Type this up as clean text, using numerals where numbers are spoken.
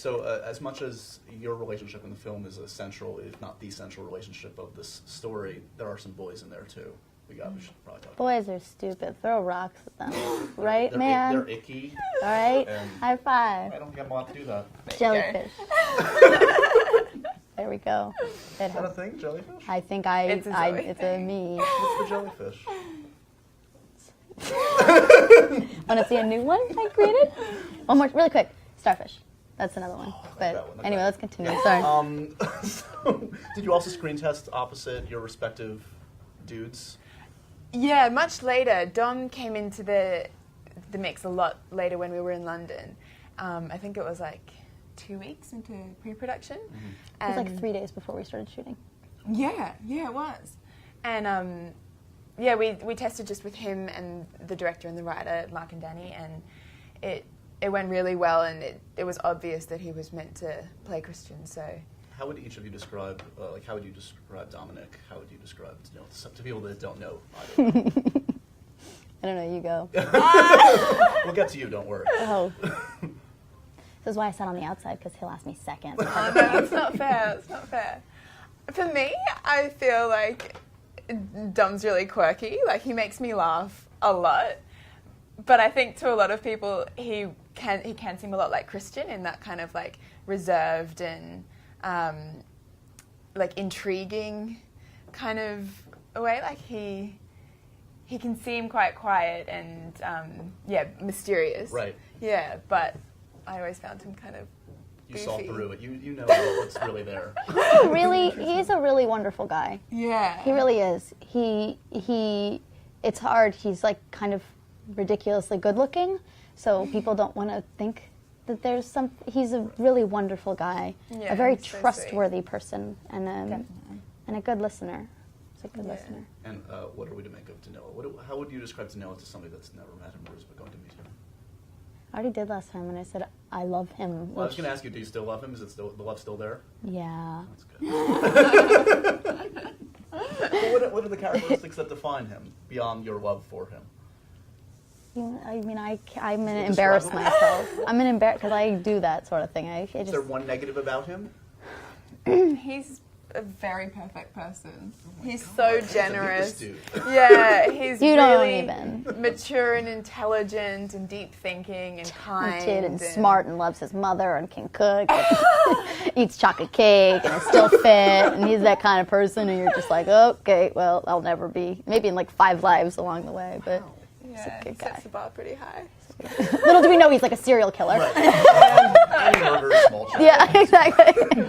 So as much as your relationship in the film is a central, if not the central relationship of this story, there are some boys in there too. We should probably talk about. Boys are stupid. Throw rocks at them. Right, man? They're icky. All right? High five. I don't think I'm allowed to do that. Jellyfish. There we go. Is that a thing, jellyfish? I think It's a me. What's the jellyfish? Want to see a new one I created? One more, really quick. Starfish. That's another one. But anyway, let's continue. Sorry. So, did you also screen test opposite your respective dudes? Yeah, much later. Dom came into the mix a lot later when we were in London. I think it was like 2 weeks into pre-production. Mm-hmm. It was like 3 days before we started shooting. Yeah, it was. And yeah, we tested just with him and the director and the writer, Mark and Danny, and it went really well, and it was obvious that he was meant to play Christian, so... How would each of you describe, how would you describe Dominic? How would you describe, to people that don't know either? I don't know, you go. We'll get to you, don't worry. Oh. This is why I sat on the outside, because he'll ask me second. Oh, no, that's not fair. That's not fair. For me, I feel like Dom's really quirky. Like, he makes me laugh a lot. But I think to a lot of people, he can seem a lot like Christian in that kind of, like, reserved and, like, intriguing kind of way. Like, he can seem quite quiet and, yeah, mysterious. Right. Yeah, but I always found him kind of You goofy. saw through it. You know what's really there. He's a really wonderful guy. Yeah. He really is. It's hard. He's like kind of ridiculously good looking, so people don't want to think that there's he's a really wonderful guy. Yeah, a very trustworthy person and a good listener. He's a good listener. And what are we to make of Danila? How would you describe Danila to somebody that's never met him or is going to meet him? I already did last time when I said I love him. Well, I was going to ask you, do you still love him? Is the love still there? Yeah. That's good. Well, what are the characteristics that define him beyond your love for him? I mean, I'm going to embarrass myself. I'm going to embarrass because I do that sort of thing. Is there one negative about him? He's a very perfect person. He's so generous. Dude. Yeah, he's really even. mature and intelligent and deep thinking and kind and smart and loves his mother and can cook. Eats chocolate cake and is still fit. And he's that kind of person, and you're just like, okay, well, I'll never be. Maybe in like 5 lives along the way, but he's a good guy. Sets the bar pretty high. Little do we know he's like a serial killer. Right. And he murders small children. Yeah, exactly.